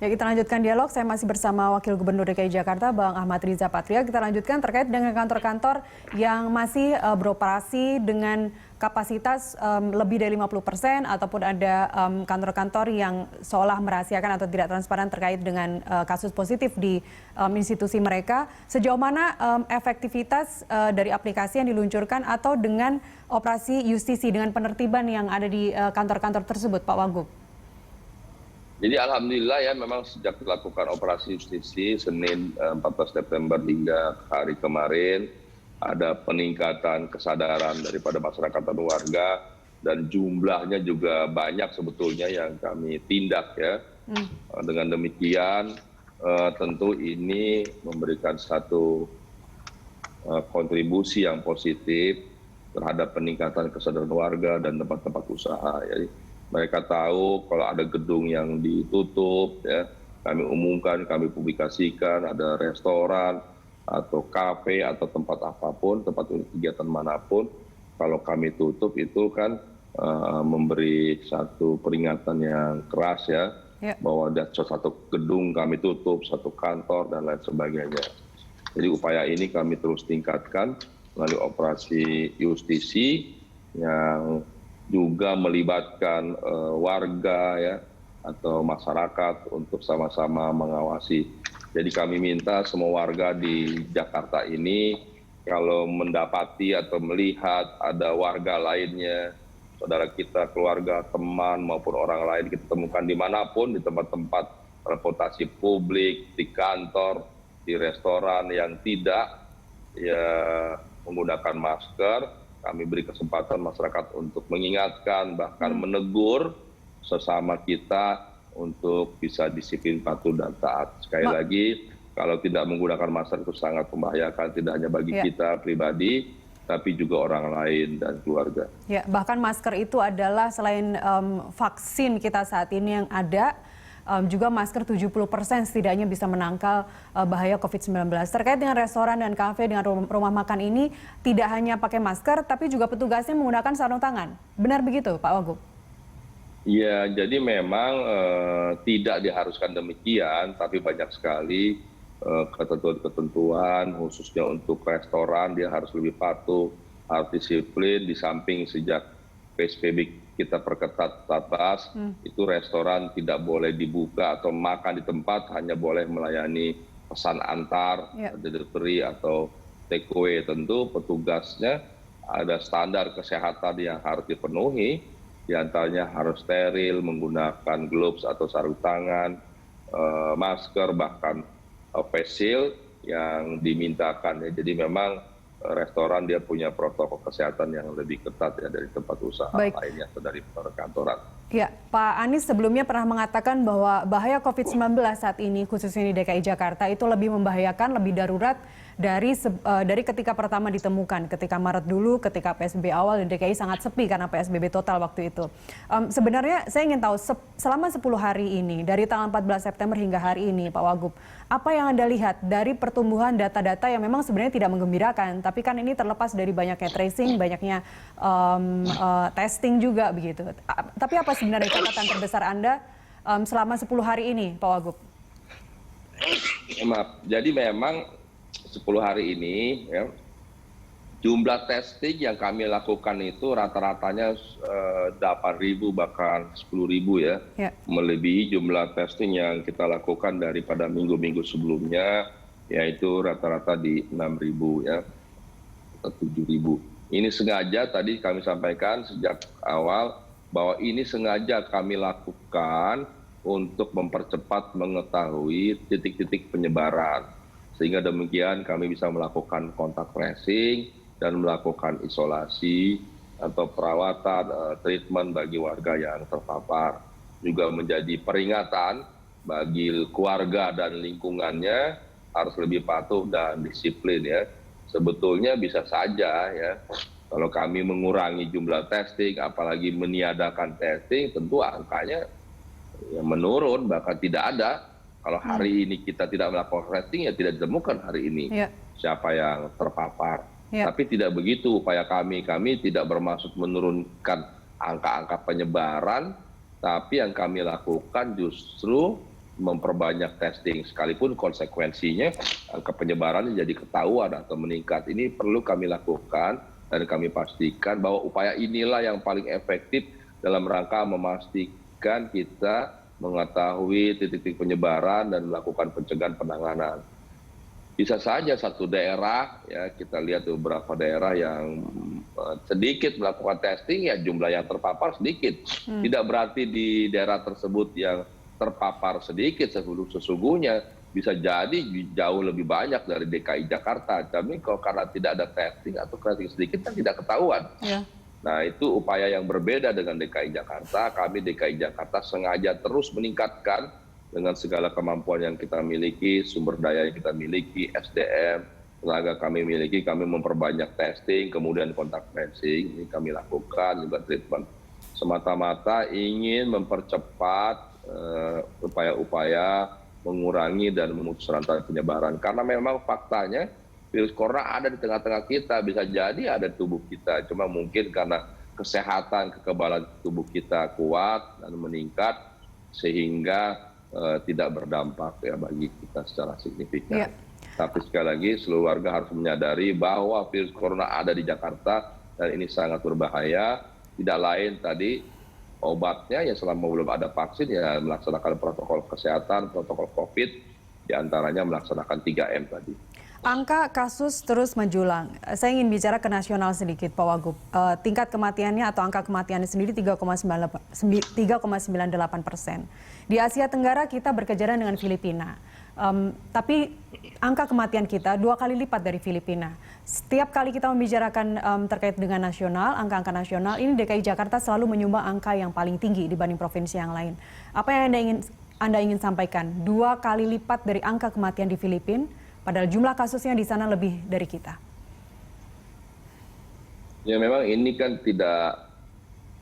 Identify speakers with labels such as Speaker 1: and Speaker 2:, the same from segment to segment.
Speaker 1: Ya, kita lanjutkan dialog. Saya masih bersama Wakil Gubernur DKI Jakarta, Bang Ahmad Riza Patria. Kita lanjutkan terkait dengan kantor-kantor yang masih beroperasi dengan kapasitas lebih dari 50% ataupun ada kantor-kantor yang seolah merahasiakan atau tidak transparan terkait dengan kasus positif di institusi mereka. Sejauh mana efektivitas dari aplikasi yang diluncurkan atau dengan operasi justisi dengan penertiban yang ada di kantor-kantor tersebut, Pak Wagub?
Speaker 2: Jadi alhamdulillah ya, memang sejak dilakukan operasi justisi Senin 14 September hingga hari kemarin ada peningkatan kesadaran daripada masyarakat dan warga, dan jumlahnya juga banyak sebetulnya yang kami tindak ya. Dengan demikian tentu ini memberikan satu kontribusi yang positif terhadap peningkatan kesadaran warga dan tempat-tempat usaha. Jadi mereka tahu kalau ada gedung yang ditutup, ya, kami umumkan, kami publikasikan, ada restoran atau kafe atau tempat apapun, tempat kegiatan manapun, kalau kami tutup itu kan memberi satu peringatan yang keras ya, bahwa ada satu gedung kami tutup, satu kantor dan lain sebagainya. Jadi upaya ini kami terus tingkatkan melalui operasi justisi yang juga melibatkan warga ya atau masyarakat untuk sama-sama mengawasi. Jadi kami minta semua warga di Jakarta ini kalau mendapati atau melihat ada warga lainnya, saudara kita, keluarga, teman maupun orang lain kita temukan dimanapun, di tempat-tempat transportasi publik, di kantor, di restoran yang tidak ya menggunakan masker, kami beri kesempatan masyarakat untuk mengingatkan, bahkan menegur sesama kita untuk bisa disiplin, patuh, dan taat. Sekali lagi, kalau tidak menggunakan masker itu sangat membahayakan, tidak hanya bagi kita pribadi, tapi juga orang lain dan keluarga.
Speaker 1: Ya, bahkan masker itu adalah selain vaksin kita saat ini yang ada, juga masker 70% setidaknya bisa menangkal bahaya COVID-19. Terkait dengan restoran dan kafe dengan rumah makan ini, tidak hanya pakai masker, tapi juga petugasnya menggunakan sarung tangan. Benar begitu, Pak Wagub?
Speaker 2: Iya, jadi memang tidak diharuskan demikian, tapi banyak sekali ketentuan-ketentuan, khususnya untuk restoran, dia harus lebih patuh, harus disiplin, di samping sejak PSBB kita perketat batas, itu restoran tidak boleh dibuka atau makan di tempat, hanya boleh melayani pesan antar, delivery atau take away. Tentu petugasnya ada standar kesehatan yang harus dipenuhi, diantaranya harus steril, menggunakan gloves atau sarung tangan, masker, bahkan face shield yang dimintakan. Jadi memang restoran dia punya protokol kesehatan yang lebih ketat ya dari tempat usaha lainnya atau dari perkantoran. Ya,
Speaker 1: Pak Anies sebelumnya pernah mengatakan bahwa bahaya COVID-19 saat ini khususnya di DKI Jakarta itu lebih membahayakan, lebih darurat dari ketika pertama ditemukan, ketika Maret dulu, ketika PSBB awal di DKI sangat sepi karena PSBB total waktu itu. Sebenarnya saya ingin tahu selama 10 hari ini, dari tanggal 14 September hingga hari ini, Pak Wagub, apa yang Anda lihat dari pertumbuhan data-data yang memang sebenarnya tidak menggembirakan, tapi kan ini terlepas dari banyaknya tracing, banyaknya testing juga begitu. Tapi apa sebenarnya catatan terbesar Anda selama 10 hari ini, Pak Wagub?
Speaker 2: Maaf, jadi memang 10 hari ini ya, jumlah testing yang kami lakukan itu rata-ratanya 8.000 bahkan 10.000 ya, melebihi jumlah testing yang kita lakukan daripada minggu-minggu sebelumnya, yaitu rata-rata di 6.000 ya, atau 7.000. Ini sengaja tadi kami sampaikan sejak awal bahwa ini sengaja kami lakukan untuk mempercepat mengetahui titik-titik penyebaran. Sehingga demikian kami bisa melakukan kontak tracing dan melakukan isolasi atau perawatan, treatment bagi warga yang terpapar. Juga menjadi peringatan bagi keluarga dan lingkungannya harus lebih patuh dan disiplin ya. Sebetulnya bisa saja ya, kalau kami mengurangi jumlah testing, apalagi meniadakan testing, tentu angkanya ya menurun, bahkan tidak ada. Kalau hari ini kita tidak melakukan testing, ya tidak ditemukan hari ini siapa yang terpapar. Tapi tidak begitu upaya kami. Kami tidak bermaksud menurunkan angka-angka penyebaran, tapi yang kami lakukan justru memperbanyak testing, sekalipun konsekuensinya angka penyebaran jadi ketahuan atau meningkat. Ini perlu kami lakukan dan kami pastikan bahwa upaya inilah yang paling efektif dalam rangka memastikan kita mengetahui titik-titik penyebaran dan melakukan pencegahan penanganan. Bisa saja satu daerah, ya kita lihat beberapa daerah yang sedikit melakukan testing, ya jumlah yang terpapar sedikit. Tidak berarti di daerah tersebut yang terpapar sedikit, sesungguhnya bisa jadi jauh lebih banyak dari DKI Jakarta. Tapi kalau karena tidak ada testing atau testing sedikit kan tidak ketahuan.
Speaker 1: Ya.
Speaker 2: Nah itu upaya yang berbeda dengan DKI Jakarta. Kami DKI Jakarta sengaja terus meningkatkan dengan segala kemampuan yang kita miliki, sumber daya yang kita miliki, SDM, tenaga kami miliki, kami memperbanyak testing, kemudian kontak tracing, ini kami lakukan juga treatment. Semata-mata ingin mempercepat upaya-upaya mengurangi dan memutus rantai penyebaran. Karena memang faktanya virus corona ada di tengah-tengah kita, bisa jadi ada di tubuh kita. Cuma mungkin karena kesehatan, kekebalan tubuh kita kuat dan meningkat, sehingga tidak berdampak ya bagi kita secara signifikan. Tapi sekali lagi seluruh warga harus menyadari bahwa virus corona ada di Jakarta dan ini sangat berbahaya. Tidak lain tadi obatnya ya selama belum ada vaksin ya melaksanakan protokol kesehatan, protokol COVID, diantaranya melaksanakan 3M tadi.
Speaker 1: Angka kasus terus menjulang. Saya ingin bicara ke nasional sedikit, Pak Wagub. Tingkat kematiannya atau angka kematiannya sendiri 3,98%. Di Asia Tenggara kita berkejaran dengan Filipina. Tapi angka kematian kita 2 kali lipat dari Filipina. Setiap kali kita membicarakan terkait dengan nasional, angka-angka nasional, ini DKI Jakarta selalu menyumbang angka yang paling tinggi dibanding provinsi yang lain. Apa yang Anda ingin sampaikan? 2 kali lipat dari angka kematian di Filipina, padahal jumlah kasusnya di sana lebih dari kita.
Speaker 2: Ya memang ini kan tidak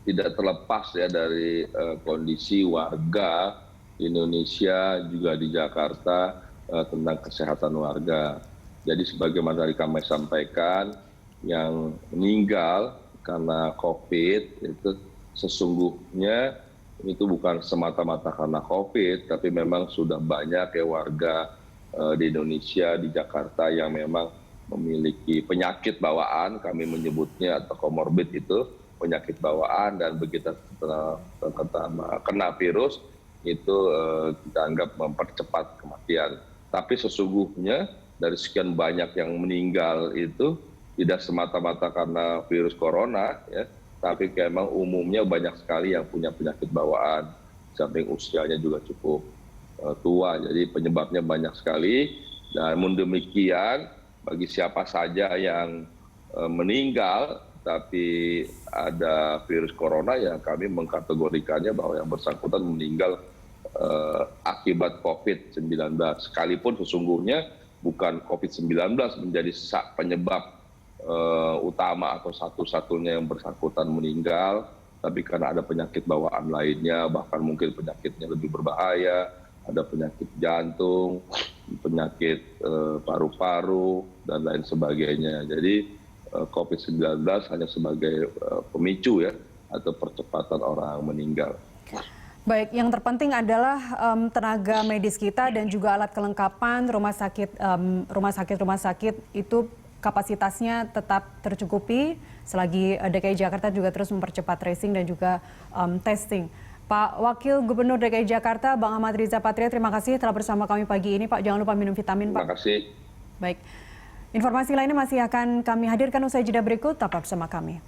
Speaker 2: terlepas ya dari kondisi warga Indonesia juga di Jakarta tentang kesehatan warga. Jadi sebagaimana tadi kami sampaikan, yang meninggal karena COVID itu sesungguhnya itu bukan semata-mata karena COVID, tapi memang sudah banyak ya warga di Indonesia, di Jakarta yang memang memiliki penyakit bawaan, kami menyebutnya atau komorbid itu, penyakit bawaan, dan begitu kena virus, itu kita anggap mempercepat kematian. Tapi sesungguhnya dari sekian banyak yang meninggal itu tidak semata-mata karena virus corona, ya, tapi memang umumnya banyak sekali yang punya penyakit bawaan, samping usianya juga cukup tua, jadi penyebabnya banyak sekali. Dan demikian bagi siapa saja yang meninggal tapi ada virus corona, ya kami mengkategorikannya bahwa yang bersangkutan meninggal akibat COVID-19. Sekalipun sesungguhnya bukan COVID-19 menjadi penyebab utama atau satu-satunya yang bersangkutan meninggal, tapi karena ada penyakit bawaan lainnya, bahkan mungkin penyakitnya lebih berbahaya, ada penyakit jantung, penyakit paru-paru, dan lain sebagainya. Jadi COVID-19 hanya sebagai pemicu ya, atau percepatan orang meninggal.
Speaker 1: Baik, yang terpenting adalah tenaga medis kita dan juga alat kelengkapan rumah sakit itu kapasitasnya tetap tercukupi selagi DKI Jakarta juga terus mempercepat tracing dan juga testing. Pak Wakil Gubernur DKI Jakarta, Bang Ahmad Riza Patria, terima kasih telah bersama kami pagi ini. Pak, jangan lupa minum vitamin, Pak.
Speaker 2: Terima kasih.
Speaker 1: Baik, informasi lainnya masih akan kami hadirkan usai jeda berikut, tetap bersama kami.